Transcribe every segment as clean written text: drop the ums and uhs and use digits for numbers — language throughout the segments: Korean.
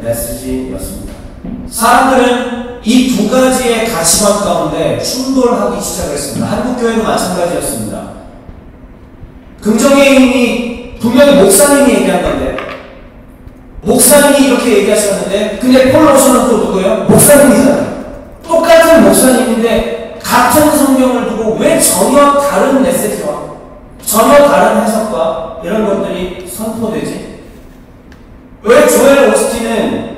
메시지였습니다. 사람들은 이 두 가지의 가치관 가운데 충돌하기 시작했습니다. 한국교회도 마찬가지였습니다. 긍정의 힘이 분명히 목사님이 얘기한 건데, 목사님이 이렇게 얘기하셨는데, 근데 폴 로션은 또 누구예요? 목사님이잖아요. 똑같은 목사님인데 같은 성경을 두고 왜 전혀 다른 메시지와 전혀 다른 해석과 이런 것들이 선포되지? 왜 조엘 오스틴은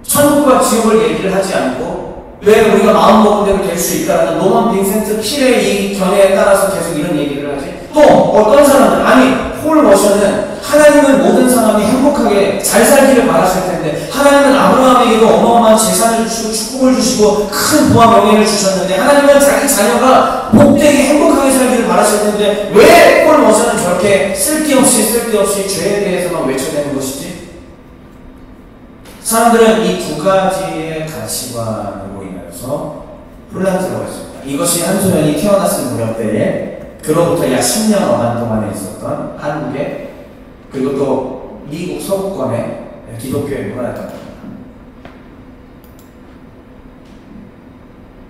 천국과 지옥을 얘기를 하지 않고, 왜 우리가 마음먹은 대로 될 수 있다는 노먼 빈센트 필의 이 견해에 따라서 계속 이런 얘기를 하지? 또 어떤 사람들, 아니 폴 워셔는 하나님은 모든 사람이 행복하게 잘 살기를 바라실 텐데, 하나님은 아브라함에게도 어마어마한 재산을 주시고 축복을 주시고 큰 부와 명예를 주셨는데, 하나님은 자기 자녀가 복되게 행복하게 살기를 바라실 텐데, 왜 폴 워셔는 저렇게 쓸데없이 죄에 대해서만 외쳐내는 것이지? 사람들은 이 두 가지의 가치관으로 인하여서 혼란스러워했습니다. 이것이 한소연이 태어났을 무렵 때에 그로부터 약 10년 어간 동안에 있었던 한국의, 그리고 또 미국 서구권의 기독교의 문화였던 겁니다.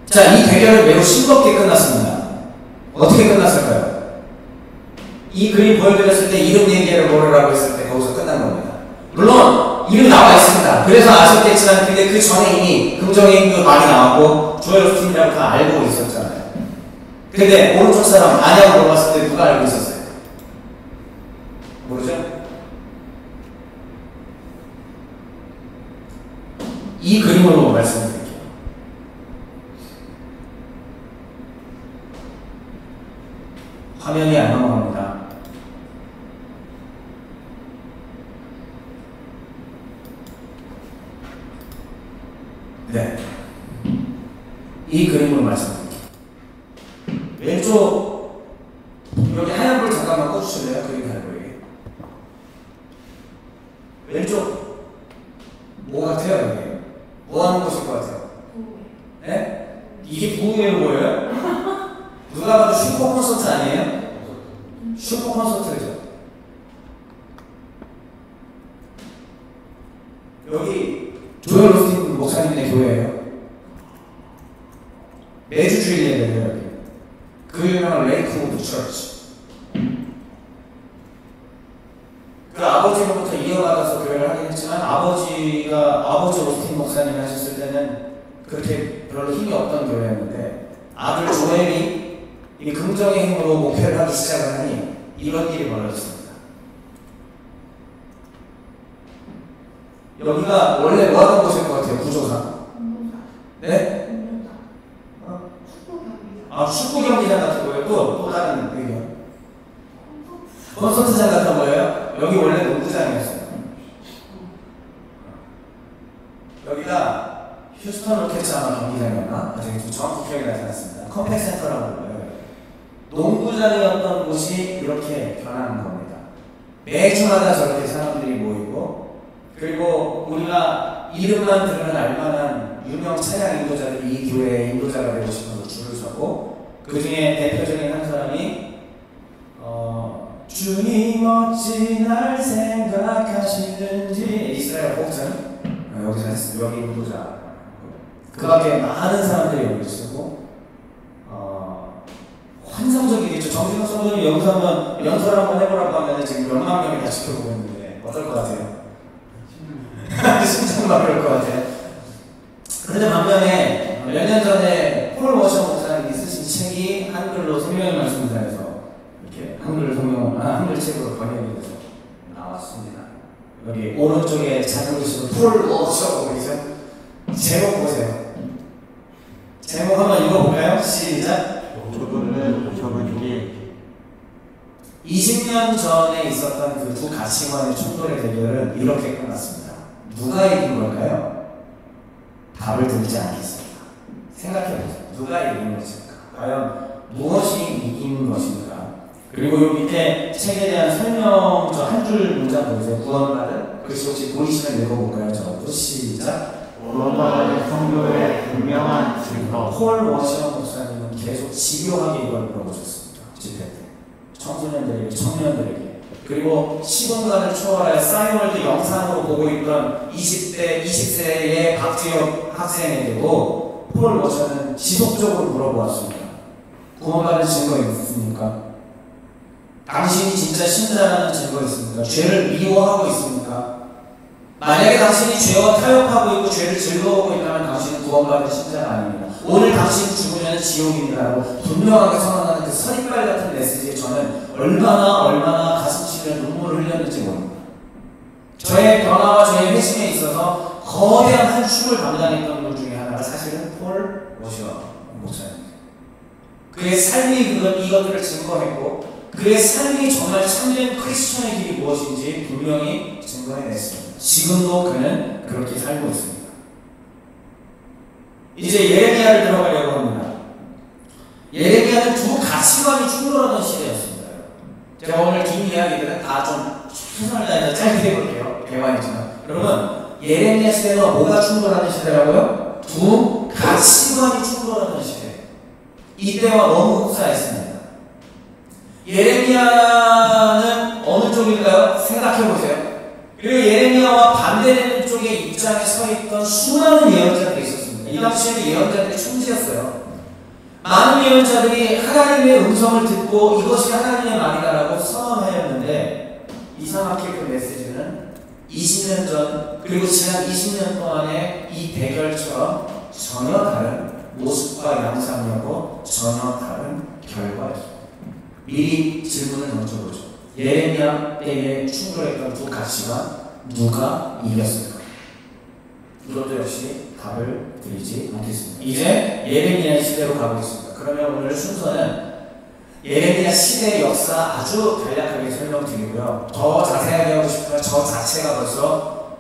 자, 이 대결은 매우 싱겁게 끝났습니다. 어떻게 끝났을까요? 이 그림 보여드렸을 때 이름 얘기를 모르라고 했을 때 거기서 끝난 겁니다. 물론 이름이 나와 있습니다. 그래서 아셨겠지만, 근데 그 전에 이미 긍정의 힘도 많이 나왔고 조엘 오스틴이라고 다 알고 있었잖아요. 근데 오른쪽 사람 아냐고 물어봤을 때 누가 알고 있었어요? 모르죠? 이 그림으로 말씀드릴게요. 화면이 안 넘어갑니다. 네. 이 그림으로 말씀드릴게요. 왼쪽, 여기 하얀 불 잠깐만 꺼주실래요? 그림 잘 보이게. 왼쪽, 뭐 같아요, 여기? 뭐 하는 곳일 것 같아요? 네? 이게 부흥회로 보여요? 누가 봐도 슈퍼 콘서트 아니에요? 슈퍼 콘서트죠. 여기 조엘 오스틴 목사님의 교회예요. 매주 주일 예배예요, 여기. 그 유명한 레이크우드 처치. 그 아버지로부터 이어받아서 교회를 하긴 했지만, 아버지 오스틴 목사님이 하셨을 때는 그렇게 별로 힘이 없던 교회였는데, 아들 조엘이 이 긍정의 힘으로 목회를 하기 시작을 하니 이런 일이 벌어졌습니다. 여기가 원래 뭐 하는 곳일 것 같아요, 구조상? 네? 축구 경기장 같은 거예요. 또 다른 의견. 콘서트장 같은 거예요. 여기 원래 농구장이었어요. 여기가 휴스턴 로켓츠 아마 경기장이었나? 아직 좀 정확히 기억이 나지 않습니다. 컴팩 센터라고 불러요. 농구장이었던 곳이 이렇게 변하는 겁니다. 매주마다 저렇게 사람들이 모이고, 그리고 우리가 이름만 들으면 알만한 유명 찬양 인도자들이 이 교회의 인도자가 되고 싶어서 줄을 서고, 그 중에 대표적인 한 사람이 주님 어찌 날 생각하시는지, 이스라엘 복장 여기서 했습니다. 여기 인도자. 그 밖에 많은 사람들이 여기 있었고, 환상적이겠죠. 정진호 성도님 여기서 한번 연설 한번 해보라고 하면 지금 몇만 명이 다 지켜보고 있는데 어떨 것 같아요? 심장 막힐 것 같아요. 그런데 반면에 몇 년 전에 폴 워셔 목사님이 쓰신 책이 한글로 성경의 말씀이라서 이렇게 한글 책으로 번역이 돼서 나왔습니다. 여기 오른쪽에 작은 글씨로 폴 워셔 보이죠? 제목 보세요. 제목 한번 읽어볼까요? 시작. 20년 전에 있었던 그 두 가치관의 충돌의 대결은 이렇게 끝났습니다. 누가 이긴 걸까요? 답을 드리지 않겠습니다. 생각해보세요. 누가 이긴 것일까? 과연 무엇이 이긴 것인가? 그리고 요 밑에 책에 대한 설명, 저 한 줄 문장 보세요. 구원받은 글씨 혹시 보이시면 읽어볼까요? 저도 시작. 구원받은 성도의 분명한 증거. 폴 워셔 목사님은 계속 집요하게 이걸 물어보셨습니다. 집회 때 청소년들에게, 청년들에게. 그리고 시공간을 초월하여 싸이월드 영상으로 보고 있던 20대, 20세의 박지혁 학생에게도 폴 워셔는 지속적으로 물어보았습니다. 구원받은 증거 있습니까? 당신이 진짜 신자라는 증거 있습니까? 죄를 미워하고 있습니까? 만약에 당신이 죄와 타협하고 있고 죄를 즐거워하고 있다면 당신은 구원받은 신자가 아닙니다. 오늘 당신이 죽으면 지옥입니다라고 분명하게 선언하는 그 서리빨 같은 메시지에 저는 얼마나 가슴 시리는 눈물을 흘렸는지 모릅니다. 저의 변화와 저의 회심에 있어서 거대한 한 축을 감당했던 분 중에 하나가 사실은 폴 워셔 목사입니다. 그의 삶이 이것들을 증거했고 그의 삶이 정말 참된 크리스천의 길이 무엇인지 분명히 증거해냈습니다. 지금도 그는 그렇게 살고 있습니다. 이제 예레미야를 들어가려고 합니다. 예레미야는 두 가치관이 충돌하던 시대였습니다. 제가 오늘 긴 이야기들은 다 좀 최선을 다해서 짧게 해볼게요. 대화이지만 여러분, 예레미야 시대가 뭐가 충돌하는 시대라고요? 두 가치관이 충돌하는 시대. 이때와 너무 흡사했습니다. 예레미야는 어느 쪽일까요? 생각해보세요. 그리고 예레미야와 반대되는 쪽의 입장에 서 있던 수많은 예언자들이 있었습니다. 이 당시에는 예언자들이 천지였어요. 많은 예언자들이 하나님의 음성을 듣고 이것이 하나님의 말이다라고 선언하였는데 이상하게 그 메시지는 20년 전 그리고 지난 20년 동안의 이 대결처럼 전혀 다른 모습과 양상이었고 전혀 다른 결과였습니다. 미리 질문을 던져보죠. 예레미야 때에 충돌했던 두 가치가 누가 이겼을까? 이것도 역시 답을 드리지 않겠습니다. 이제 예레미야 시대로 가보겠습니다. 그러면 오늘 순서는 예레미야 시대의 역사 아주 간략하게 설명드리고요. 더 자세하게 하고 싶으면 저 자체가 벌써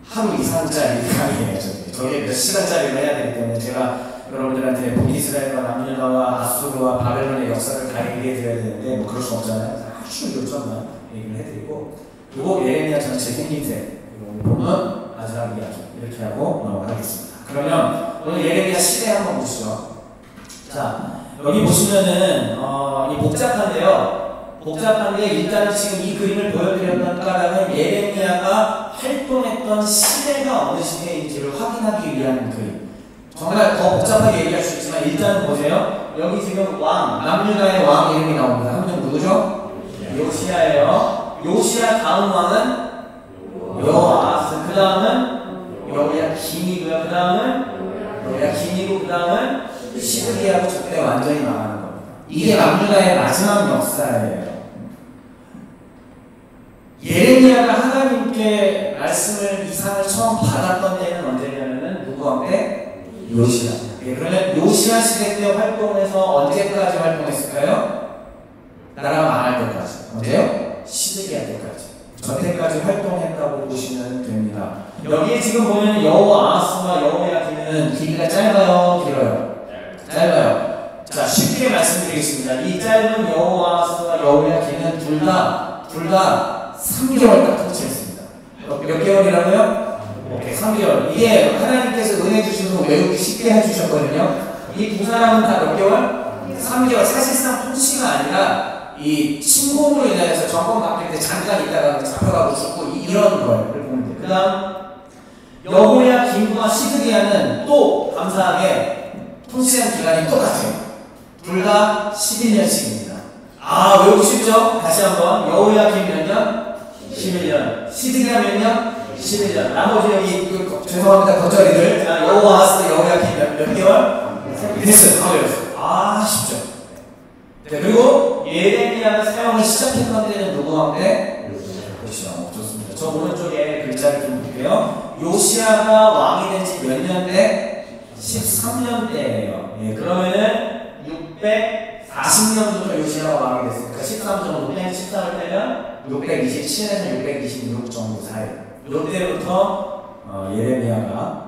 하루 이상짜리 강의예요. 저게 몇 시간짜리를 해야 되기 때문에 제가 여러분들한테 북이스라엘과 남유다와 아수르와 바벨론의 역사를 다 얘기해드려야 되는데 뭐 그럴 수 없잖아요. 아주 요점만 얘기를 해드리고 그리고 예레미야 전체 생김새 그리고 보면 마지막 이야기 이렇게 하고 넘어가겠습니다. 그러면 오늘 예레미야 시대 한번 보시죠. 자, 여기 보시면은 이 복잡한데요. 복잡한데 일단 지금 이 그림을 보여드렸던 까닭은 예레미야가 활동했던 시대가 어느 시대인지를 확인하기 위한 그림. 정말 더 복잡하게 얘기할 수 있지만 일단 보세요. 여기 지금 왕, 남유다의 왕 이름이 나옵니다. 한 명 누구죠? 요시야예요. 요시야 다음 왕은 여호아스. 그 다음은 여호야김이고요. 그 다음은 여호야김이고 그 다음은 시드기야고 저때 완전히 망하는 겁니다. 이게 남유다의 마지막 역사예요. 예레미야가 하나님께 말씀을 이상을 처음 받았던 때는 언제냐면은 누구와 함께? 요시야. 그러면 요시야 시대 때 활동해서 언제까지 활동했을까요? 나라가 망할 때까지. 언제요? 시드기야 때까지. 저때까지 활동했다고 보시면 됩니다. 여기에 지금 보면 여호아스와 여호야김은 길이가 짧아요? 길어요? 짧아요. 자, 쉽게 말씀드리겠습니다. 이 짧은 여호아스와 여호야김은 둘 다 3개월 딱 통치했습니다. 몇 개월이라고요? 오케이, 3개월. 이게 하나님께서 은혜 주셔서 외우기 쉽게 해주셨거든요. 이 두 사람은 다 몇 개월? 3개월. 사실상 통치가 아니라 이 침공으로 인해서 정권 바뀔 때 잠깐 있다가 잡혀가고 죽고 이런 걸 보면 돼요. 그 다음 여호야김과 시드기야는 또 감사하게 통치한 기간이 똑같아요. 둘 다 11년씩입니다. 아, 외우고 쉽죠? 다시 한번 여호야김 몇 년? 11년. 시드기야 몇 년? 11년. 나머지 여기 죄송합니다 겉절이들. 자, 여호아스 여호야김 몇 개월? 됐어요. 아, 쉽죠? 네, 그리고 예레미야가 사용을 시작했던 때는 누구와 함께? 그렇죠. 좋습니다. 저 오른쪽에 글자를 좀 볼게요. 요시야가 왕이 된 지 몇 년대? 13년대예요. 예, 그러면은 640년부터 요시야가 왕이 됐으니까 13 정도 빼면 13을 빼면 627에서 626 정도 사이. 이때부터 예레미야가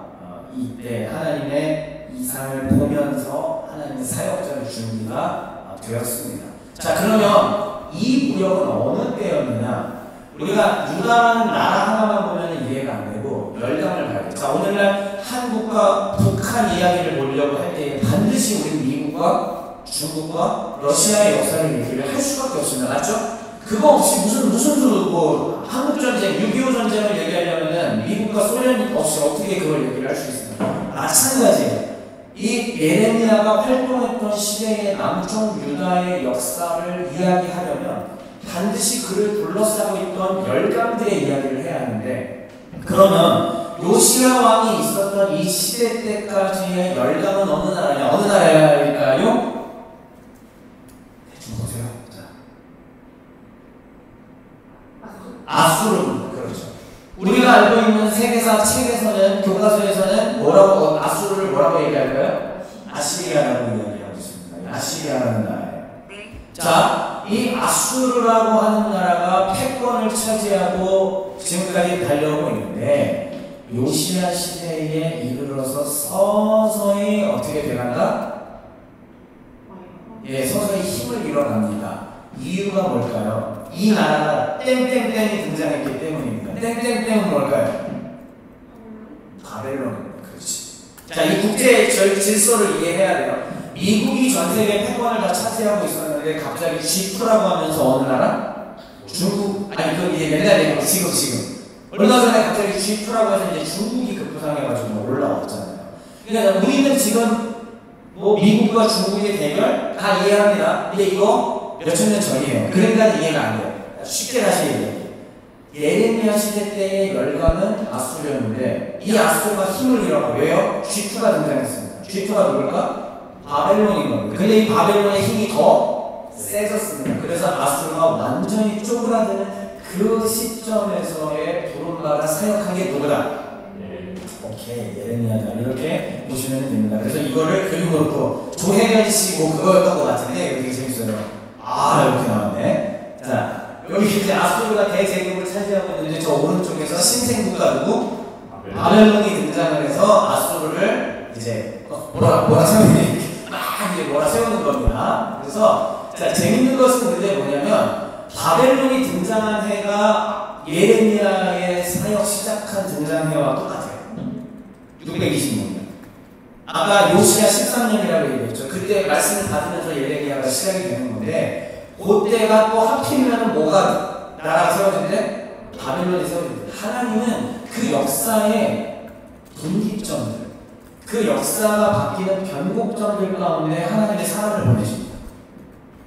이때 하나님의 이상을 보면서 하나님의 사역자를 준비가 되었습니다. 자, 그러면 이 무역은 어느 때였느냐? 우리가 유다라는 나라 하나만 보면 이해가 안 되고 열강을 봐야 돼요. 자, 오늘날 한국과 북한 이야기를 보려고 할 때 반드시 우리 미국과 중국과 러시아의 역사를 얘기를 할 수밖에 없습니다. 맞죠? 그거 없이 무슨 뭐 한국 전쟁, 6.25 전쟁을 얘기하려면은 미국과 소련 없이 어떻게 그걸 얘기를 할 수 있습니까? 마찬가지예요. 이 예레미야가 활동했던 시대의 남쪽 유다의 역사를 이야기하려면 반드시 그를 둘러싸고 있던 열강들의 이야기를 해야 하는데, 그러면 요시야 왕이 있었던 이 시대 때까지의 열강은 어느 나라냐? 어느 나라일까요? 대충 보세요. 자. 아수르입니다. 그렇죠. 우리가 알고 있는 세계사 책에서는, 교과서에서는 뭐라고, 아수르를 뭐라고 얘기할까요? 아시리아라고 이야기하고 있습니다. 아시리아라는 나라예요. 자, 이 아수르라고 하는 나라가 패권을 차지하고 지금까지 달려오고 있는데, 요시야 시대에 이르러서 서서히 어떻게 돼간다? 예, 서서히 힘을 잃어갑니다. 이유가 뭘까요? 이 나라가 땡땡땡이 등장했기 때문입니다. 땡땡땡은 뭘까요? 바벨론입니다. 그렇지. 자, 이 국제 질서를 이해해야 돼요. 미국이 전 세계 패권을 다 차지하고 있었는데 갑자기 G2라고 하면서 어느 나라? 중국, 아니 그 옛날 얘기고 지금 얼마 전에 갑자기 G2라고 해서 이제 중국이 급부상해가지고 올라왔잖아요. 그러니까 우리는 지금 뭐 미국과 중국의 대결 다 이해합니다. 근데 이거 몇천 년 전이에요. 그러니까 이해가 안 돼요. 쉽게 다시 얘기해요. 예레미야 시대 때의 열강은 아수르였는데 이 아수르가 힘을 잃어가. 왜요? G2가 등장했습니다. G2가 누굴까? 바벨론인 겁니다. 근데 이 바벨론의 힘이 더 세졌습니다. 그래서 아수르가 완전히 쪼그라드는 그 시점에서의 부름바가 사역한 게 누구다? 오케이, 예레미야다. 이렇게 보시면 됩니다. 그래서 이거를 그림으로 또 조혜련 씨 뭐 그거였던 것 같은데 되게 재밌어요. 아, 이렇게 나왔네. 자, 여기 이제 아수르가 대제국을 차지하고 있는데 저 오른쪽에서 신생국가 누구? 바벨론이 등장을 해서 아수르를 이제 뭐라 세우는 이제 뭐라 세우는 겁니다. 그래서 자, 재밌는 것은 근데 뭐냐면 바벨론이 등장한 해가 예레미야의 사역 시작한 등장해와 똑같아요. 620년. 아까 요시야 13년이라고 얘기했죠. 그때 말씀을 받으면서 예레미야가 시작이 되는 건데, 그때가 또 하필이면 뭐가 나라가 세워진대? 바벨론이 세워진대. 하나님은 그 역사의 분기점들, 그 역사가 바뀌는 변곡점들 가운데 하나님의 사람을 보내십니다.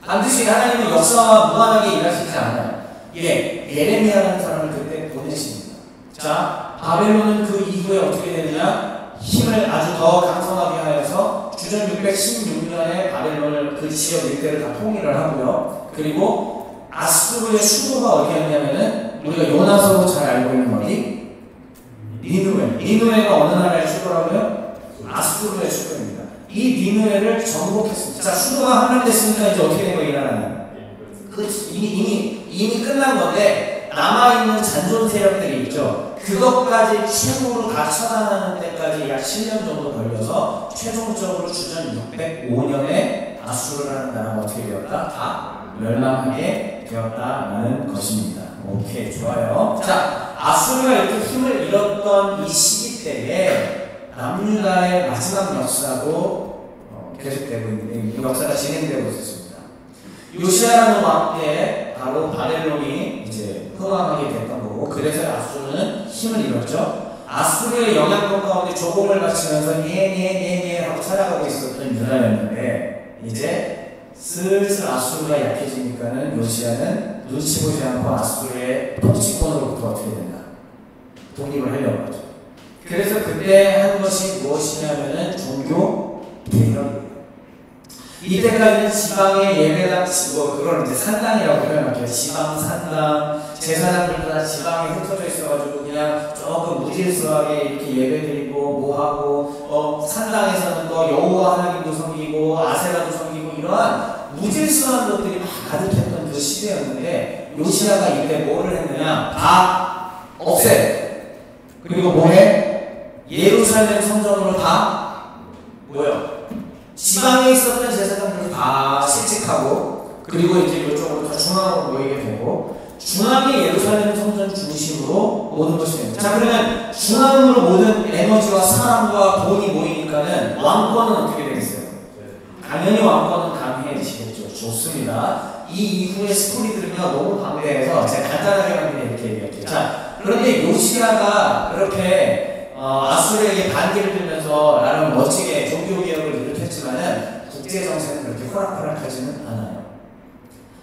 반드시 하나님은 역사와 무관하게 일하시지 않아요. 예레미야라는 사람을 그때 보내십니다. 자, 바벨론은 그 이후에 어떻게 되느냐? 힘을 아주 더 강성하게 하여서 주전 616년에 바벨론을 그 지역 일대를 다 통일을 하고요. 그리고 아수르의 수도가 어디였냐면은 우리가 요나서로 잘 알고 있는 어디? 니누에. 니누에가 어느 나라의 수도라고요? 아수르의 수도입니다. 이 니누에를 정복했습니다. 자, 수도가 함락됐으니까 이제 어떻게 된 거예요, 이 나라는? 이미 끝난 건데 남아있는 잔존 세력들이 있죠. 그것까지 최후로 다 처단하는 데까지 약 7년 정도 걸려서 최종적으로 주전 605년에 아수르라는 나라가 어떻게 되었다? 다 멸망하게 되었다라는 것입니다. 오케이, 좋아요. 자, 아수르가 이렇게 힘을 잃었던 이 시기 때에 남유다의 마지막 역사도 계속되고 있는데 이 역사가 진행되고 있었습니다. 요시야라는 왕 때 바로 바벨론이 이제 흥왕하게 됐던 거고, 그래서 아수르는 힘을 잃었죠. 아수르의 영향권 가운데 조공을 바치면서 예 하고 살아가고 있었던 유다였는데 이제 슬슬 아수르가 약해지니까는 요시야는 눈치 보지 않고 아수르의 통치권으로부터 어떻게 된다? 독립을 하려고 하죠. 그래서 그때 한 것이 무엇이냐면은 종교 개혁. 이때까지는 지방의 예배당, 그걸 이제 산당이라고 표현할게요. 지방 산당, 제사장들도 다 지방에 흩어져 있어가지고 그냥 조금 무질서하게 이렇게 예배드리고 뭐하고, 산당에서는 또 여호와 하나님도 섬기고 아세라도 섬기고 이러한 무질서한 것들이 막 가득했던 그 시대였는데, 요시야가 이때 뭐를 했느냐? 다 없애. 그리고 뭐해? 예루살렘 성전으로 다 뭐요? 지방에 있었던 제사장들을 다 실직하고, 그리고 이제 이쪽으로 다 중앙으로 모이게 되고, 중앙이 예루살렘 성전 중심으로 모든 것이 됩니다. 자, 그러면 중앙으로 모든 에너지와 사람과 돈이 모이니까는 왕권은 어떻게 되겠어요? 당연히 왕권은 강해지겠죠. 좋습니다. 이 이후의 스토리들은요 너무 방대해서 제가 간단하게만 그냥 이렇게 얘기할게요. 자, 그런데 요시야가 그렇게 아수르에게 반기를 들면서 나름 멋지게 종교개혁을 일으켰지만은 국제정세는 그렇게 호락호락하지는 않아요.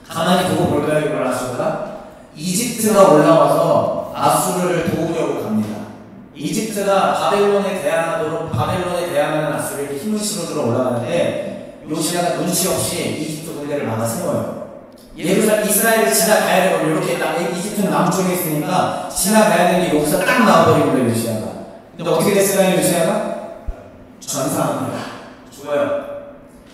가만히 두고 볼까요? 이걸 아수르가? 이집트가 올라와서 아수르를 도우려고 갑니다. 이집트가 바벨론에 대항하는 아수르에게 힘을 실어주러 올라가는데 요시야가 눈치 없이 이집트 군대를 막아 세워요. 이스라엘을 지나가야 되고 이렇게 이집트는 남쪽에 있으니까 지나가야 되는데 여기서 딱 나와버린 거예요 요시야가. 근데 어떻게 됐을까요 요시야가? 전사합니다. 죽어요.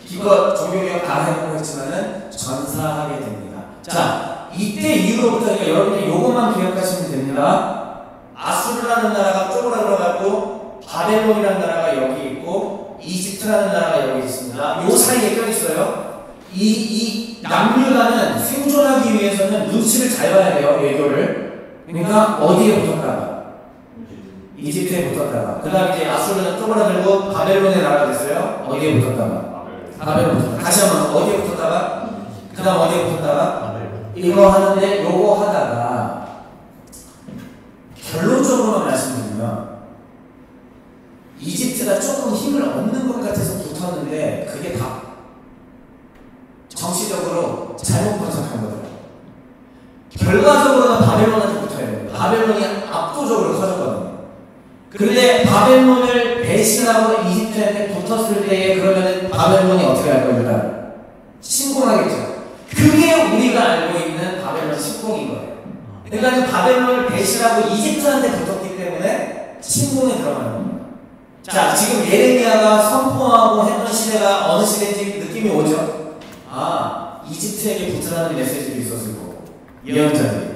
기껏 종교개혁 다 해보고 했지만은 전사하게 됩니다. 자, 이때 이후로부터 그러니까 여러분들이 요것만 기억하시면 됩니다. 아수르라는 나라가 쪼그라들어가고 바벨론이라는 나라가 여기 있고 이집트라는 나라가 여기 있습니다. 요 사이에 껴있어요. 이 남유다는 생존하기 위해서는 눈치를 잘 봐야 돼요. 외교를. 그러니까 어디에 붙었다가 이집트에 붙었다가 그 다음에 이제 아수르는 쪼그라들고 바벨론의 나라가 됐어요. 어디에 붙었다가 바벨론 붙었다가 다시 한번 어디에 붙었다가 그 다음 어디에 붙었다가 이거 하는데 요거 하다가 결론적으로만 말씀드리면 이집트가 조금 힘을 얻는 것 같아서 붙었는데 그게 다 정치적으로 잘못 분석한 거더라고요. 결과적으로는 바벨론한테 붙어야 돼요. 바벨론이 압도적으로 커졌거든요. 그런데 바벨론을 배신하고 이집트한테 붙었을 때에 그러면은 바벨론이 어떻게 할 거예요? 일단 침공하겠죠. 그게 우리가 알고 있는 바벨론 침공인 거예요. 그러니까 바벨론을 배신하고 이집트한테 붙었기 때문에 침공에 들어가는 겁니다. 자, 지금 예레미야가 선포하고 했던 시대가 어느 시대인지 느낌이 오죠? 아, 이집트에게 붙으라는 메시지도 있었을 거고 예언자들이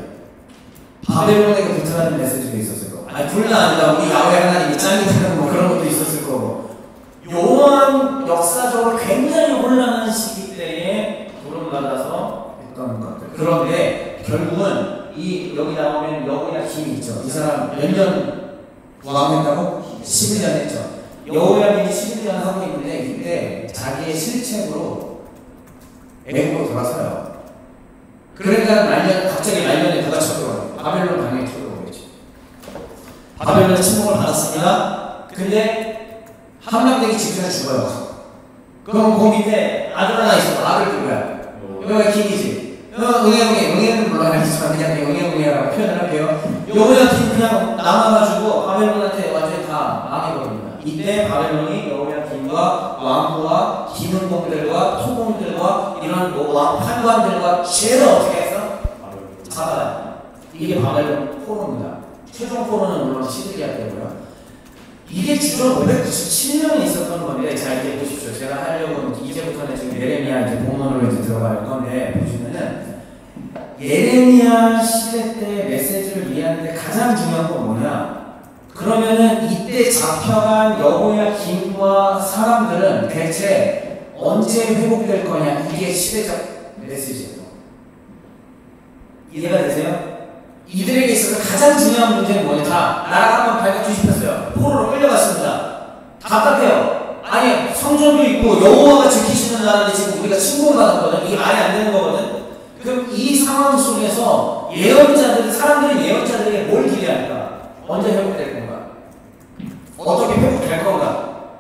바벨론에게 붙으라는 메시지도 있었을 거고 아니 둘 다 아니다. 우리 야훼 하나님이 짱이라는 뭐 그런 것도 있었을 거고 요한 역사적으로 굉장히 혼란한 시기 때에 부름받아서 했던 것들. 그런데 결국은 여기 나오면 여호야김이 있죠. 이 사람 몇 년 왕했다고? 11년 했죠. 여호야김이 11년 하고 있는데 이때 자기의 실책으로 애국으로 돌아서요. 그러니까 갑자기 말년에 누가 쳐들어와요. 바벨론 당연히 쳐들어오겠지. 바벨론 침공을 받았습니다. 근데 함락되기 직전에 죽어요. 그럼 그 밑에 아들 하나 있어. 아들 누구야? 여기가 김이지. 응애는 물론 아니지만 그냥 응애라고 표현을 할게요. 여호야김 그냥 남아가지고 바벨론한테 완전히 다 망해버립니다. 이때 바벨론이 여호야김과 왕후와 기능공들과 토공들과 이런 판관들과 죄를 어떻게 했어? 잡아요. 이게 바벨론 포로입니다. 최종 포로는 물론 시드기야 되고요. 이게 주로 597년에 있었던 건데, 자, 이제 보십시오. 제가 하려고 이제부터는 지금 예레미야 이제 본문으로 이제 들어갈 건데, 보시면은, 예레미야 시대 때 메시지를 이해하는데 가장 중요한 건 뭐냐? 그러면은 이때 잡혀간 여호야김과 사람들은 대체 언제 회복될 거냐? 이게 시대적 메시지예요. 이해가 되세요? 이들에게 있어서 가장 중요한 문제는 뭐냐? 자, 나라가 한번 발각 뒤집혔어요. 포로로 끌려갔습니다. 답답해요. 아니, 성전도 있고 여호와가 지키시는 나라인데 지금 우리가 침공받았거든. 이게 말이 안 되는 거거든. 그럼 이 상황 속에서 사람들이 예언자들에게 뭘 기대할까? 언제 회복될 건가? 어떻게 회복될 건가?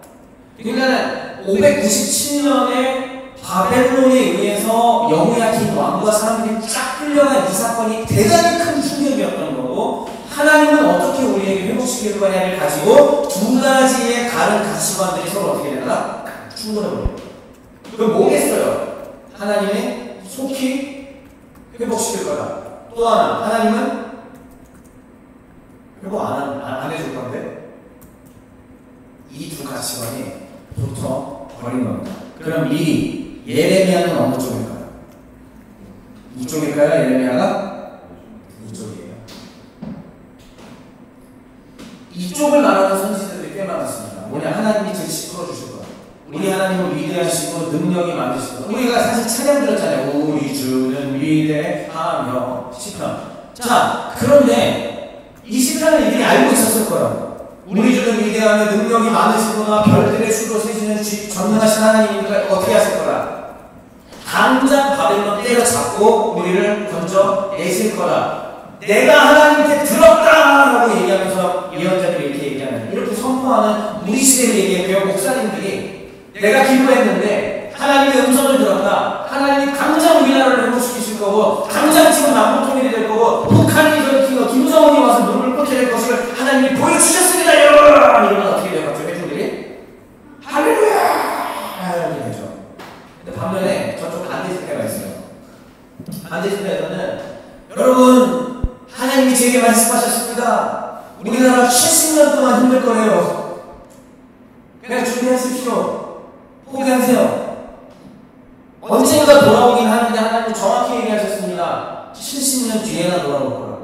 그러니까 597년에 바벨론에 의해서 여호야김 왕과 사람들이 쫙 끌려간 이 사건이 대단히 큰 충격이었던 거고, 하나님은 어떻게 우리에게 회복시킬 거냐를 가지고 두 가지의 다른 가치관들이 서로 어떻게 되나? 충돌해버려요. 그럼 뭐겠어요? 하나님의 속히 회복시킬 거다. 또 하나, 하나님은 회복 안 해줄 건데? 이 두 가치관이 붙어 버린 겁니다. 그럼 미리 예레미야는 어느 쪽일까요? 이쪽일까요? 예레미야가? 이쪽이에요. 이쪽을 말하는 선지자들이 꽤 많았습니다. 뭐냐? 하나님이 즉시 풀어주실 거야. 우리 하나님은 위대하시고 능력이 많으시고, 우리가 사실 찬양 들었잖아요. 우리 주는 위대하며. 시편. 자, 그런데 이 시편을 이들이 알고 있었을 거예요. 우리 주는 위대하며 능력이 많으시구나, 별들의 수로 세시는 전능하신 하나님이니까 어떻게 하실 거라? 당장 바벨론 때려잡고 우리를 건져 내실 거다. 내가 하나님께 들었다라고 얘기하면서 예언자들이 이렇게 얘기하는, 이렇게 선포하는 우리 시대를 얘기해요. 목사님들이 내가 기도했는데 하나님의 음성을 들었다. 하나님이 당장 우리나라를 회복시키실 거고, 당장 지금 남북통일이 될 거고, 북한이 저기 김정은이 와서 눈을 꽂게 될 것을 하나님이 보여주셨습니다, 여러분! 이러면 어떻게 돼요? 갑자기 회중들이 할렐루야! 이렇게 되죠. 근데 반면에 저쪽 반대 집회가 있어요. 반대 집회에서는 여러분, 하나님이 제게 말씀하셨습니다. 우리나라 70년 동안 힘들 거래요. 그냥 준비하십시오. 포기하세요. 언젠가 돌아오긴 하는데 하나님 정확히 얘기하셨습니다. 70년 뒤에나 돌아올 거라고.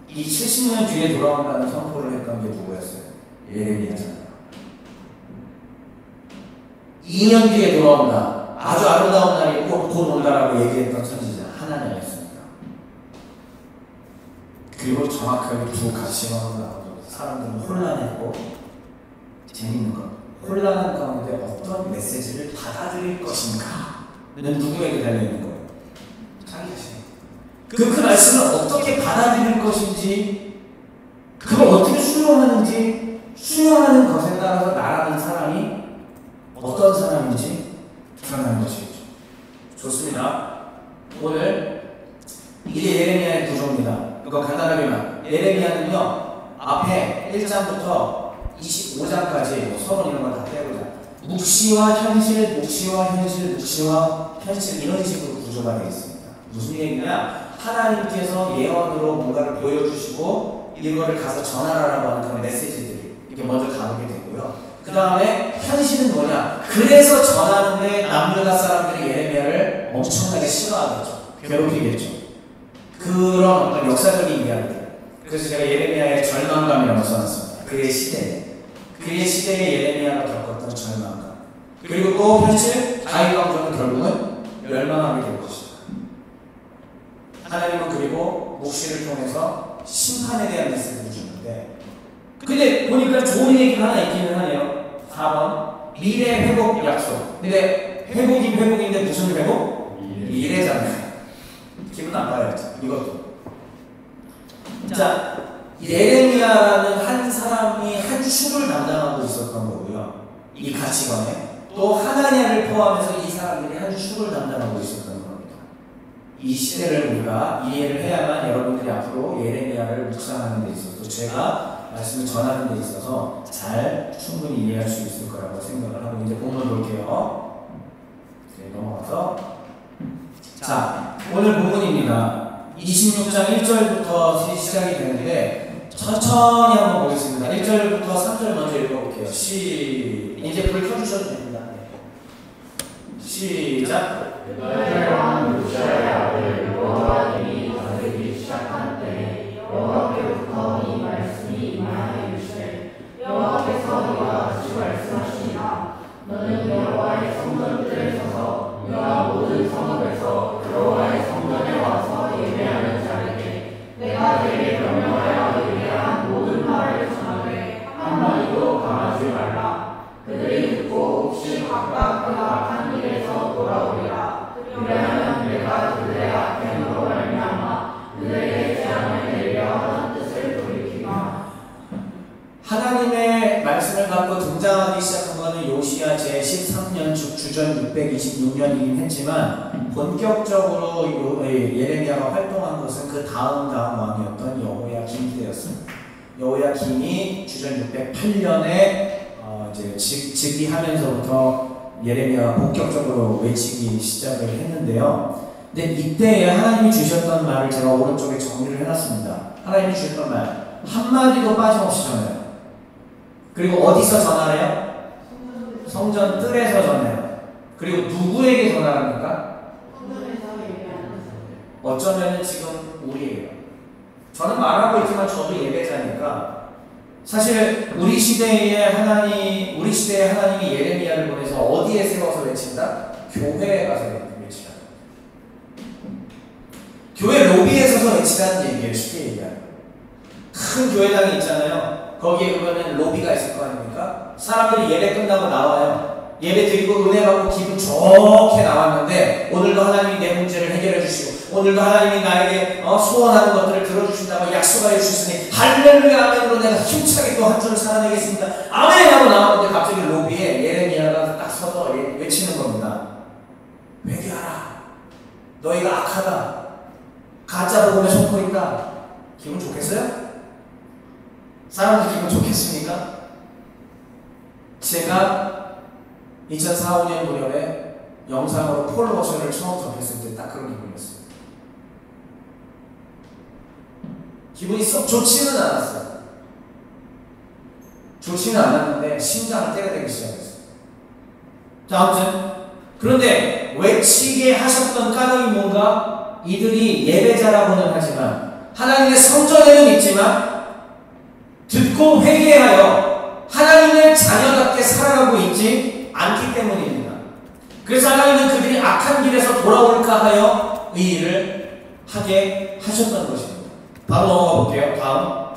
이 70년 뒤에 돌아온다는 선포를 했던 게 누구였어요? 예레미야잖아요. 2년 뒤에 돌아온다. 아주 아름다운 날이 곧 온다라고 얘기했던 선지자 하나님이었습니다. 그리고 정확하게 두 가치관으로 나오죠. 사람들은 혼란했고, 재밌는 것, 혼란한 가운데 어떤 메시지를 받아들일 것인가 는 누구에게 달려있는 거예요? 자기 자신. 그 말씀을 어떻게 받아들일 것인지, 그걸 어떻게 수용하는지, 수용하는 것에 따라서 나라는 사람이 어떤 사람인지 드러나는 것이겠죠. 좋습니다. 오늘 이게 예레미야의 구조입니다. 이거 간단하게만, 예레미야는요 앞에 1장부터 25장까지 서론 이런 걸 다 빼보자. 묵시와 현실, 묵시와 현실, 묵시와 현실, 이런 식으로 구조가 되어 있습니다. 무슨 얘기냐? 하나님께서 예언으로 뭔가를 보여주시고 이거를 가서 전하라라고 하는 그런 메시지들이 이렇게 먼저 가보게 되고요. 그 다음에 현실은 뭐냐? 그래서 전하는데 남유다 사람들이 예레미야를 엄청나게 싫어하겠죠. 괴롭히겠죠. 그런 어떤 역사적인 이야기들. 그래서 제가 예레미야의 절망감이라고 써놨습니다. 그의 시대에 예레미야가 겪었던 절망감. 그리고 또 현실, 다윗 왕조는 결국은 멸망하게 될 것이다. 하나님은 그리고 묵시를 통해서 심판에 대한 메시지를 주는데, 근데 보니까 좋은 얘기가 하나 있기는 하네요. 4번 미래 회복 약속. 근데 회복인데 무슨 회복? 미래잖아요. 기분 나빠요. 이것도. 자, 예레미야라는 한 사람이 한 축을 담당하고 있었던 거고요. 이 가치관에. 또 하나냐를 포함해서 이 사람들이 한 축을 담당하고 있었던 겁니다. 이 시대를 우리가 이해를 해야만 여러분들이 앞으로 예레미야를 묵상하는 데 있어서, 제가 말씀을 전하는 데 있어서 잘 충분히 이해할 수 있을 거라고 생각을 하고, 이제 본문 볼게요. 네, 넘어가서. 자, 오늘 본문입니다. 26장 1절부터 시작이 되는데 천천히 한번 보겠습니다. 1절부터 3절 먼저 읽어볼게요. 이제 불 켜주셔도 됩니다. 시작. 너의 왕 우시아의 아들 여호야김이 다스리기 시작한 때에 여호와께로부터 이 말씀이 임하여 이르시되, 여호와께서 이와 같이 말씀하시니라. 너는 여호와의 성전 뜰에 서서 유다 모든 성읍에서 여호와의 성전에 와서 예배하는 자에게 내가 내게 명령하여 예배한 모든 말을 전하되 한마디도 강하지 말라. 그들이 듣고 혹시 각각 그가 한 일에서 돌아오리라. 그리하면 내가 그들의 악행으로 말미암아 그들에게 재앙을 내리려 하는 뜻을 돌이키마. 하나님의 말씀을 갖고 등장하기 시작한 것은 요시야 제13년 주전 626년이긴 했지만, 본격적으로 예레미야가 활동한 것은 그 다음 왕이었던 여호야김 때였습니다. 여호야김이 주전 608년에 이제 즉위하면서부터 예레미야가 본격적으로 외치기 시작을 했는데요. 근데 이때에 하나님이 주셨던 말을 제가 오른쪽에 정리를 해놨습니다. 하나님이 주셨던 말 한마디도 빠짐없이 전해요. 그리고 어디서 전하래요? 성전 뜰에서 전해요. 그리고 누구에게 전하랍니까? 어쩌면 지금 우리예요. 저는 말하고 있지만 저도 예배자니까, 사실 우리 시대에 하나님이 예레미야를 보내서 어디에 세워서 외친다? 교회에 가서 외치다. 교회 로비에 서서 외치다는 얘기예요. 쉽게 얘기하면. 큰 교회당이 있잖아요. 거기에 그러면 로비가 있을 거 아닙니까? 사람들이 예배 끝나고 나와요. 예배 드리고 은혜 받고 기분 좋게 나왔는데 오늘도 하나님이 내 문제를 해결해 주시고 오늘도 하나님이 나에게 소원하는 것들을 들어주신다고 약속하여 주셨으니 할렐루야 아멘으로 내가 힘차게 또 한 주를 살아내겠습니다. 아멘 하고 나왔는데 갑자기 로비에 예레미야가 딱 서서 외치는 겁니다. 회개하라. 너희가 악하다. 가짜 복음에 속고 있다. 기분 좋겠어요? 사람들 기분 좋겠습니까? 제가 2004, 5년 무렵에 영상으로 폴 워셔를 처음 접했을 때 딱 그런 기분이었어요. 기분이 썩 좋지는 않았어요. 좋지는 않았는데 심장을 때려대기 시작했어요. 자, 아무튼 그런데 외치게 하셨던 까닭이 뭔가 이들이 예배자라고는 하지만 하나님의 성전에는 있지만 듣고 회개하여 하나님의 자녀답게 살아가고 있지 않기 때문입니다. 그래서 하나님은 그들이 악한 길에서 돌아올까 하여 이 일을 하게 하셨던 것입니다. 바로 넘어가 볼게요. 다음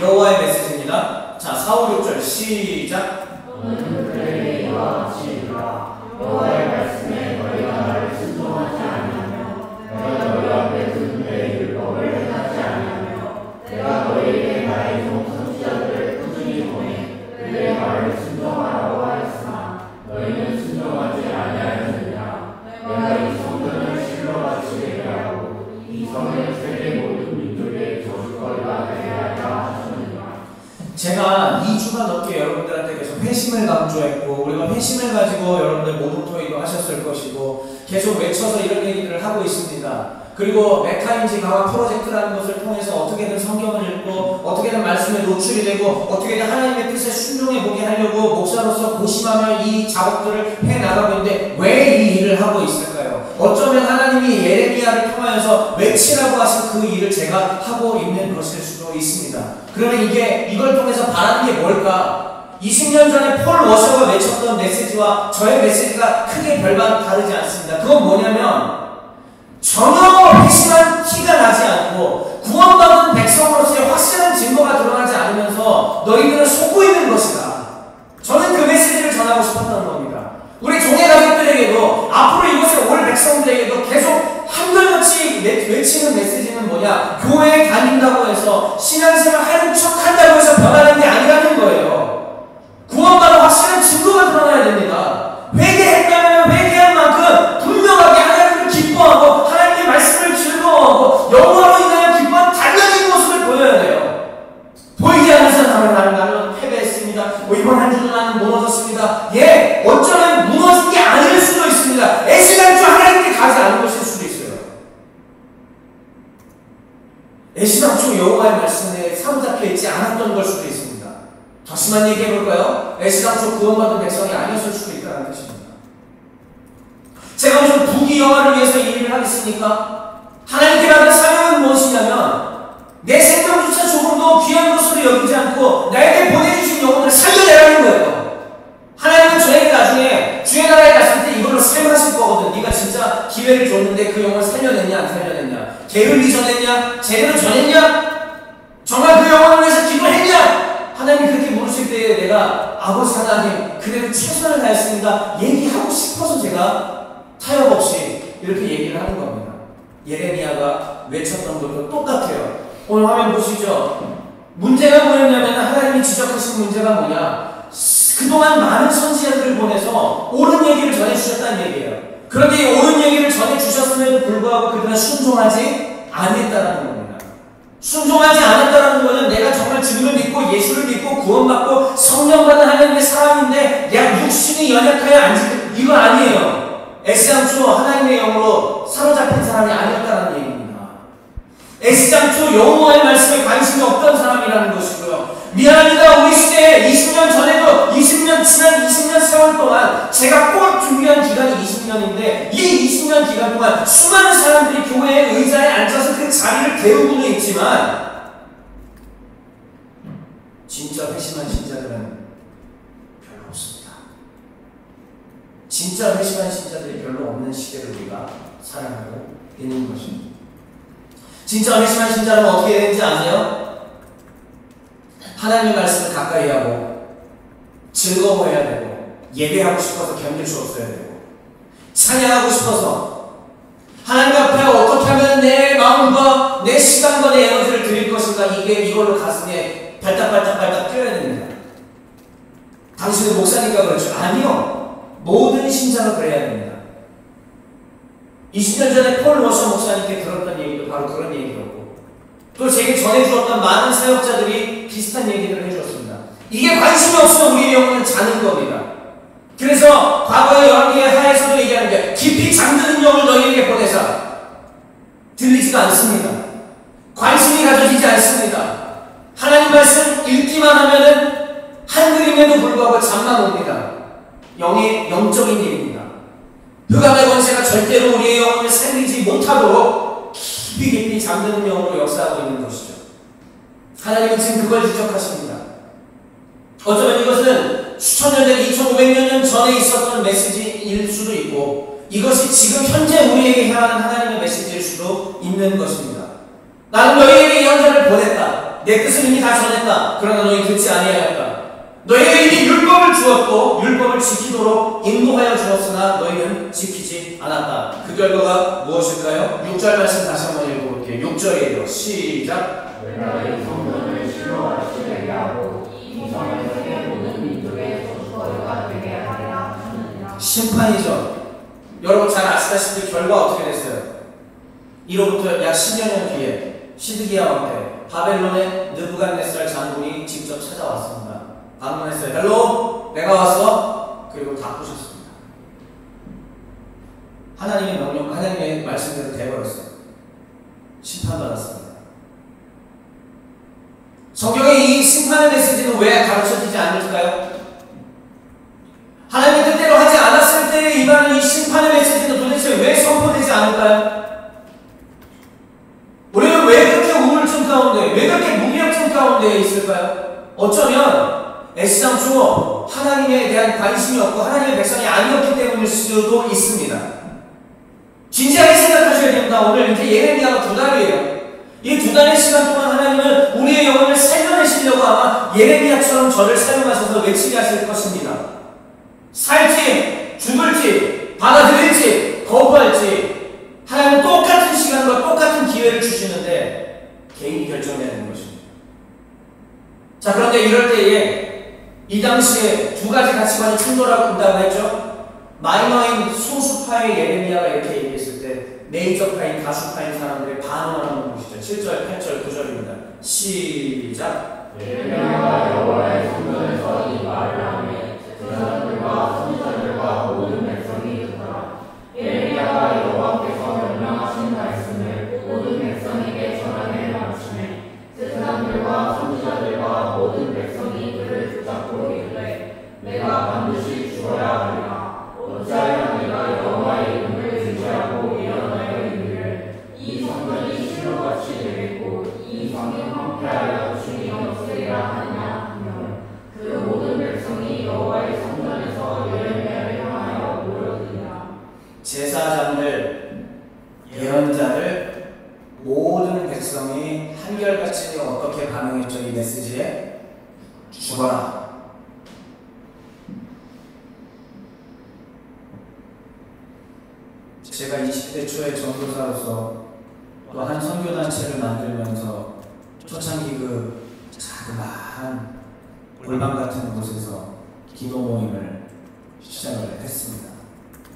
여호와의 메시지입니다. 자, 4, 5, 6절 시작. 오늘의 이와 같이라 여호와의 말씀에 너희가 나를 순종하지 아니하며 내가 너희 앞에 둔 내 율법을 행하지 아니하며 내가 너희에게 나의 종 선지자들을 꾸준히 보내 그의 말을 순종하라고 하였으나 너희는 순종하지 아니하였느냐. 내가 이 성전을 실로같이 되게 하고 이 성을 세계 모든 민족의 저주거리가 되게 하리라 하셨느니라. 제가 2주가 넘게 여러분들한테 계속 회심을 강조했고 우리가 회심을 가지고 여러분들 모동토의도 하셨을 것이고 계속 외쳐서 이런 얘기들을 하고 있습니다. 그리고 메타인지 강화 프로젝트라는 것을 통해서 어떻게든 성경을 읽고 어떻게든 말씀에 노출이 되고 어떻게든 하나님의 뜻에 순종해 보게 하려고 목사로서 고심하며 이 작업들을 해나가고 있는데 왜 이 일을 하고 있을까요? 어쩌면 하나님이 예레미야를 통하여서 외치라고 하신 그 일을 제가 하고 있는 것일 수도 있습니다. 그러면 이걸 통해서 바라는 게 뭘까? 20년 전에 폴 워셔가 외쳤던 메시지와 저의 메시지가 크게 별반 다르지 않습니다. 그건 뭐냐면 전혀 회심한 티가 나지 않고 구원받은 백성으로서의 확실한 증거가 드러나지 않으면서 너희들은 속고 있는 것이다. 저는 그 메시지를 전하고 싶었던 겁니다. 우리 종의 가족들에게도 앞으로 이곳에 올 백성들에게도 계속 한결같이 외치는 메시지는 뭐냐? 교회에 다닌다고 해서 신앙생활 하는 척 한다고 해서 변하는 게 아니라는 거예요. 구원받은 확실한 증거가 드러나야 됩니다. 회개했다면 회개한 만큼 분명하게 하나님을 기뻐하고 하나님의 말씀을 즐거워하고 영광으로 인하여 기뻐한 달라진 모습을 보여야 돼요. 보이지 않는 나는 패배했습니다. 이번 한 주도 나는 무너졌습니다. 예, 어쩌면 무너진 게 아닐 수도 있습니다. 애시당초 하나님께 가지 않은 것일 수도 있어요. 애시당초 여호와의 말씀에 사로잡혀 있지 않았던 걸 수도 있습니다. 더 심한 얘기 해볼까요? 애시당초 구원받은 백성이 아니었을 수도 있다는 뜻입니다. 제가 무슨 부귀영화를 위해서 이 일을 하겠습니까? 하나님께 받은 사명은 무엇이냐면 내 생명조차 조금도 귀한 것으로 여기지 않고 나에게 보내주신 영혼을 살려내라는 거예요. 하나님은 저에게 나중에 주의 나라에 갔을 때 이걸로 삶하실 거거든. 네가 진짜 기회를 줬는데 그 영혼을 살려냈냐 안 살려냈냐, 게을리 전했냐 제대로 전했냐, 정말 그 영혼을 위해서 기도했냐. 하나님이 그렇게 물으실 때에 내가 아버지 하나님 그래도 최선을 다했습니다 얘기하고 싶어서 제가 타협 없이 이렇게 얘기를 하는 겁니다. 예레미야가 외쳤던 것도 똑같아요. 오늘 화면 보시죠. 문제가 뭐였냐면 하나님이 지적하신 문제가 뭐냐? 그동안 많은 선지자들을 보내서 옳은 얘기를 전해주셨다는 얘기예요. 그런데 이 옳은 얘기를 전해주셨음에도 불구하고 그들은 순종하지 않았다는 겁니다. 순종하지 않았다는 것은 내가 정말 주님을 믿고 예수를 믿고 구원받고 성령받은 하나님의 사람인데 내가 육신이 연약하여 안 지금 이거 아니에요. 애시당초 하나님의 영으로 사로잡힌 사람이 아니었다는 얘기입니다. 애시당초 여호와의 말씀에 관심이 없던 사람이라는 것이고요. 미안합니다. 우리 시대에 20년 전에도 지난 20년 세월 동안 제가 꼭 준비한 기간이 20년인데 이 20년 기간 동안 수많은 사람들이 교회의 의자에 앉아서 그 자리를 배우고는 있지만 진짜 회심한 신자들은 별로 없습니다. 진짜 회심한 신자들이 별로 없는 시대를 우리가 살아가고 있는 것입니다. 진짜 회심한 신자는 어떻게 되는지 아세요? 하나님의 말씀을 가까이 하고 즐거워해야 되고 예배하고 싶어서 견딜 수 없어야 되고 찬양하고 싶어서 하나님 앞에 어떻게 하면 내 마음과 내 시간과 내 에너지를 드릴 것인가 이걸로 가슴에 발딱발딱 뛰어야 됩니다. 당신은 목사니까 그렇죠? 아니요. 모든 신자가 그래야 됩니다. 20년 전에 폴 워셔 목사님께 들었던 얘기도 바로 그런 얘기였고 또 제게 전해주었던 많은 사역자들이 비슷한 얘기를 해주었습니다. 이게 관심이 없으면 우리의 영혼은 자는 겁니다. 그래서 과거의 열왕기의 하에서도 얘기하는데 깊이 잠드는 영을 너희에게 보내사 들리지가 않습니다. 관심이 가져지지 않습니다. 하나님 말씀 읽기만 하면은 한글임에도 불구하고 잠만 옵니다. 영적인 일입니다. 흑암의 권세가 절대로 우리의 영혼을 살리지 못하도록 깊이 잠드는 영으로 역사하고 있는 것이죠. 하나님은 지금 그걸 지적하십니다. 어쩌면 이것은 수천 년 전, 2500년 전에 있었던 메시지일 수도 있고 이것이 지금 현재 우리에게 향하는 하나님의 메시지일 수도 있는 것입니다. 나는 너희에게 예언자를 보냈다. 내 뜻을 이미 다 전했다. 그러나 너희 듣지 아니하였다. 너희에게 이미 율법을 주었고 율법을 지키도록 인도하여 주었으나 너희는 지키지 않았다. 그 결과가 무엇일까요? 6절 말씀 다시 한번 읽어볼게요. 6절이에요. 시작. 내가 이 성전을 실로와 시되게 하고 이 성을 세계 모든 민족의 소수거리가 되게 하리라 하느니라. 심판이죠. 여러분 잘 아시다시피 결과 어떻게 됐어요? 이로부터 약 10여 년 뒤에 시드기야 왕 때 바벨론의 느부갓네살 장군이 직접 찾아왔습니다. 방문했어요. 헬로, 내가 왔어. 그리고 다 부셨습니다. 하나님의 명령, 하나님의 말씀대로 돼버렸어요. 심판받았습니다. 성경의 이 심판의 메시지는 왜 가르쳐지지 않을까요? 하나님의 뜻대로 하지 않았을 때에 임하는 이 심판의 메시지는 도대체 왜 선포되지 않을까요? 우리는 왜 그렇게 우울증 가운데, 왜 그렇게 무기력증 가운데 있을까요? 어쩌면 애시당초 하나님에 대한 관심이 없고 하나님의 백성이 아니었기 때문일 수도 있습니다. 진지하게 생각하셔야 됩니다. 오늘 이제 예레미야가 2달이에요. 이 2달의 시간 동안 하나님은 우리의 영혼을 살려내시려고 아마 예레미야처럼 저를 사용하셔서 외치게 하실 것입니다. 살지, 죽을지, 받아들일지, 거부할지 하나님은 똑같은 시간과 똑같은 기회를 주시는데 개인이 결정해야 되는 것입니다. 자, 그런데 이럴 때에 이 당시에 두 가지 가치관이 충돌한다고 했죠. 마이너인 소수파의 예레미야가 이렇게 얘기했을 때 메이저파인 다수파인 사람들의 반응을 한번 보시죠. 7절, 8절, 9절입니다. 시작. 예레미야가 여호와의 성전에서 이 말을 하매 제사장들과 선지자들과 모든 백성이 듣더라. 예레미야가 여호와께서 명령하신 말씀을 모든 백성에게 전하게 가르치매 제사장들과 선지자들과 모든 백성이 그를 붙잡고 이르되 내가 반드시 죽어야 하리라. 어찌하여 내가 여호와의 이름을 의지하고 일어나여 이르기를 이 성전이 실로같이 되겠고 이 성이 황폐하여 주님이 없으리라 하느냐 하며 그 모든 백성이 여호와의 성전에서 예레미야를 향하여 모여드니라. 제사장들, 예언자들, 모든 백성이 한결같이 어떻게 반응했죠? 이 메시지에 죽어라. 제가 20대 초에 전도사로서 또 한 선교단체를 만들면서 초창기 그 자그마한 골방 같은 곳에서 기도 모임을 시작을 했습니다.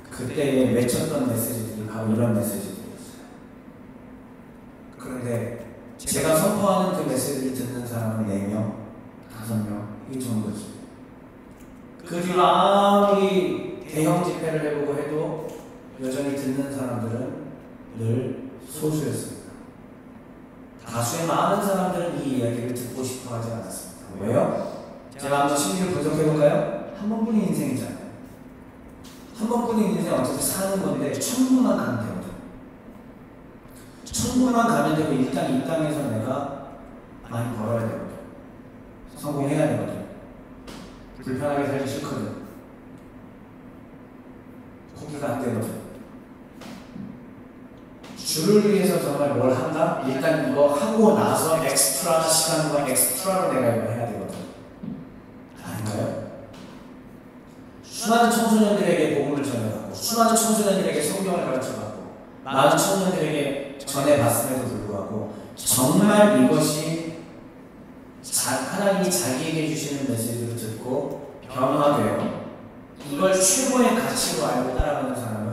그때에 맺혔던 메시지들이 바로 이런 메시지들이었어요. 그런데 제가 선포하는 그 메시지를 듣는 사람은 4명, 5명 이 정도죠. 그 뒤로 아무리 대형 집회를 해보고 해도 여전히 듣는 사람들은 늘 소수였습니다. 다수의 많은 사람들은 이 이야기를 듣고 싶어 하지 않았습니다. 왜요? 제가 한번 심리를 분석해볼까요? 한 번뿐인 인생이잖아요. 한 번뿐인 인생 어차피 사는 건데 천국만 가면 되거든. 천국만 가면 되고 일단 이 땅에서 내가 많이 벌어야 되거든. 성공해야 되거든. 불편하게 살기 싫거든. 포기가 안 되거든. 주를 위해서 정말 뭘 한다? 일단 이거 하고 나서 엑스트라 시간과 엑스트라로 내가 이거 해야 되거든. 아닌가요? 수많은 청소년들에게 복음을 전해받고 수많은 청소년들에게 성경을 가르쳐받고 많은 청년들에게 전해봤음에도 불구하고 정말 이것이 하나님이 자기에게 주시는 메시지를 듣고 변화되어 이걸 최고의 가치로 알고 따라가는 사람은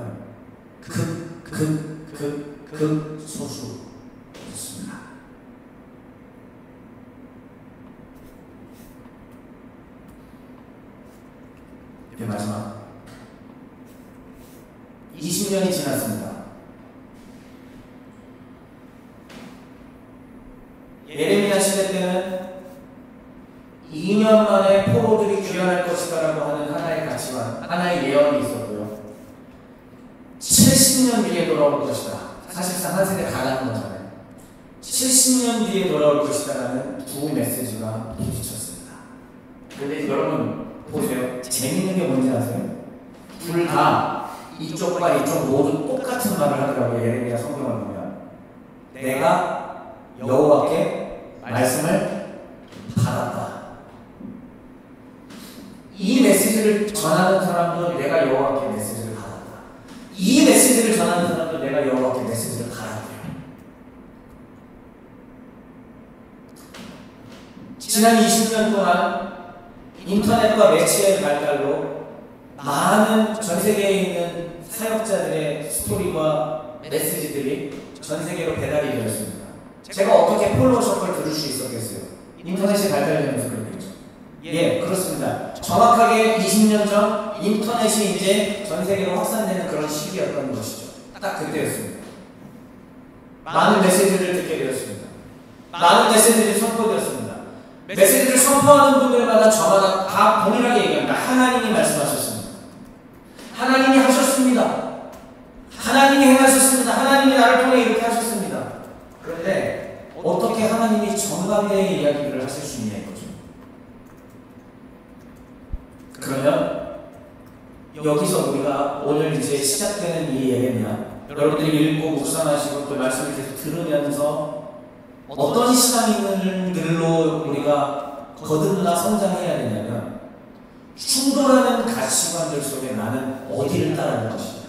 소수였습니다. 이제 마지막 20년이 지났습니다. 예레미야 시대 때는 2년 만에 포로들이 귀환할 것이다라고 하는 하나의 가치관, 하나의 예언이 있었고요. 70년 뒤에 돌아올 것이다. 사실상 한 세대 가는 거잖아요. 70년 뒤에 돌아올 것이다라는 두 메시지가 부딪혔습니다. 그런데 여러분 보세요. 재밌는 게 뭔지 아세요? 둘 다 이쪽과 이쪽 모두 똑같은 말을 하더라고요. 예레미야 성경을 보면 내가 여호와께 말씀을 받았다. 이 메시지를 전하는 사람도 내가 여호와께 메시지를 받았다. 이 메시지를 전하는 사람도 내가 여호와께 메시지를 받았대요. 지난 20년 동안 인터넷과 매체의 발달로 많은 전 세계에 있는 사역자들의 스토리와 메시지들이 전 세계로 배달이 되었습니다. 제가 어떻게 폴로 셔플 들을 수 있었겠어요? 인터넷이 발달되면서 그랬겠죠. 예, 그렇습니다. 정확하게 20년 전 인터넷이 이제 전 세계로 확산되는 그런 시기였던 것이죠. 딱 그때였습니다. 많은 메시지를 듣게 되었습니다. 많은 메시지들이 선포되었습니다. 메시지를 선포하는 분들마다 저마다 다 동일하게 얘기합니다. 하나님이 말씀하셨습니다. 하나님이 하셨습니다. 하나님이 행하셨습니다. 하나님이 나를 통해 이렇게 하셨습니다. 그런데 어떻게 하나님이 정반대의 이야기를 하실 수 있냐 이거죠. 그러면 여기서 우리가 오늘 이제 시작되는 이 예레미야, 여러분들이 읽고 묵상하시고 또 말씀을 계속 들으면서 어떤 시간들로 우리가 거듭나 성장해야 되냐면 충돌하는 가치관들 속에 나는 어디를 따라갈 것이냐.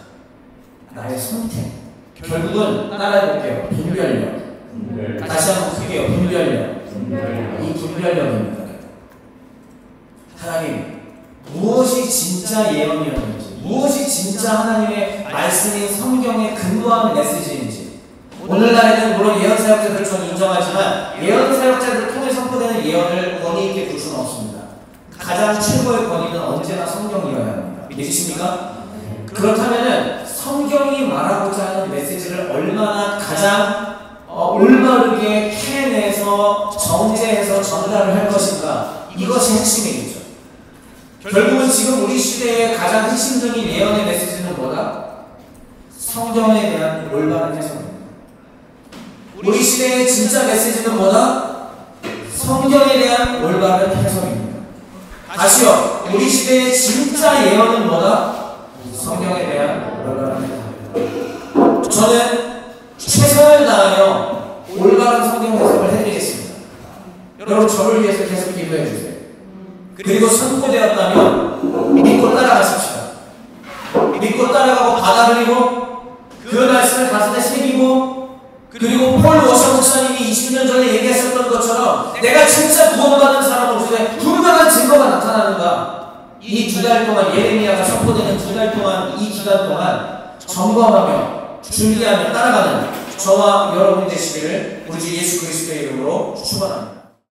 나의 선택. 결국은 따라해볼게요. 분별력. 다시 한번 크게요. 분별력. 이 분별력입니다. 하나님, 무엇이 진짜 예언이었는지, 무엇이 진짜 하나님의 말씀인 성경에 근거한 메시지인지. 오늘날에는 물론 예언 사역자들을 저는 인정하지만 예언 사역자들을 통해 선포되는 예언을 권위 있게 둘 수는 없습니다. 가장 최고의 권위는 언제나 성경이어야 합니다. 믿으십니까? 그렇다면은 성경이 말하고자 하는 메시지를 얼마나 가장 올바르게 캐내서 정제해서 전달을 할 것인가, 이것이 핵심이겠죠. 결국은 지금 우리 시대의 가장 핵심적인 예언의 메시지는 뭐다? 성경에 대한 올바른 해석입니다. 우리 시대의 진짜 메시지는 뭐다? 성경에 대한 올바른 해석입니다. 다시요, 우리 시대의 진짜 예언은 뭐다? 성경에 대한 올바른 해석입니다. 저는 최선을 다하여 올바른 성경 해석을 해드리겠습니다. 여러분 저를 위해서 계속 기도해 주세요. 그리고 선포되었다면 믿고 따라가십시오. 믿고 따라가고 받아들이고 그 말씀을 가슴에 새기고, 그리고 폴 워셔 목사님이 20년 전에 얘기하셨던 것처럼 내가 진짜 구원받은 사람으로 주에 분명한 증거가 나타나는가, 이 두 달 동안 예레미야가 선포되는 두 달 동안, 이 기간 동안 점검하며 준비하며 따라가는 저와 여러분이 되시기를 우리 주 예수 그리스도의 이름으로 축원합니다.